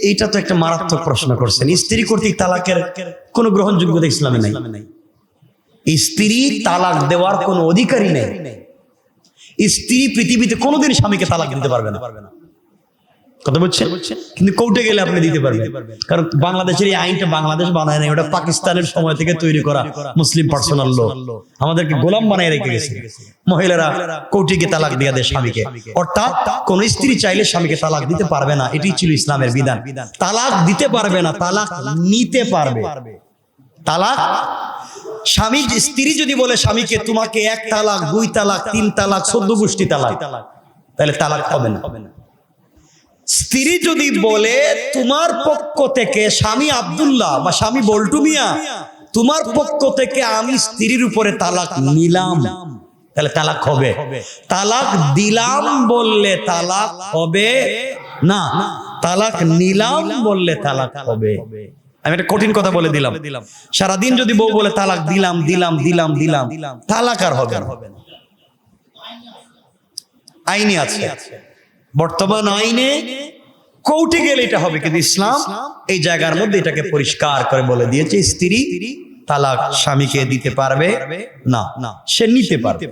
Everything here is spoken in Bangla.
এইটা তো একটা মারাত্মক প্রশ্ন করছেন। স্ত্রী কর্তৃক তালাকের কোন গ্রহণযোগ্যতা ইসলামে নাই। স্ত্রী তালাক দেওয়ার কোনো অধিকারই নেই। স্ত্রী পৃথিবীতে কোনোদিন স্বামীকে তালাক দিতে পারবে না। কথা বলছেন? কিন্তু কোর্টে গেলে আপনি দিতে পারবেন, কারণ বাংলাদেশের এই আইনটা বাংলাদেশ বানায় নাই, ওটা পাকিস্তানের সময় থেকে তৈরি করা মুসলিম পার্সোনাল ল। আমাদেরকে গোলাম বানায় রেখে গেছে। মহিলারা কোর্টে গিয়ে তালাক দিয়ে দেয় স্বামীকে, অর্থাৎ কোন স্ত্রী চাইলে স্বামীকে তালাক দিতে পারবে না। এটাই ছিল ইসলামের বিধান। তালাক দিতে পারবে না, তালাক নিতে পারবে। তালাক স্বামী, স্ত্রী যদি বলে স্বামীকে তোমাকে 1 তালাক 2 তালাক 3 তালাক 14 গোষ্ঠী তালাক, তাহলে তালাক হবে না। স্ত্রী যদি বলে তোমার পক্ষ থেকে স্বামী আব্দুল্লাহ বা স্বামী বল্টু মিয়া, তোমার পক্ষ থেকে আমি স্ত্রীর উপরে তালাক নিলাম, তাহলে তালাক হবে। তালাক দিলাম বললে তালাক হবে না, তালাক নিলাম বললে তালাক হবে। আমি একটা কঠিন কথা বলে দিলাম, সারাদিন যদি বউ বলে তালাক দিলাম দিলাম দিলাম দিলাম, তালাক আর হবে না। আইনে আছে, বর্তমান আইনে কোর্টে গেলে এটা হবে, কিন্তু ইসলাম এই জায়গার মধ্যে এটাকে পরিষ্কার করে বলে দিয়েছে, স্ত্রী তালাক স্বামীকে দিতে পারবে না, সে নিতে পারবে।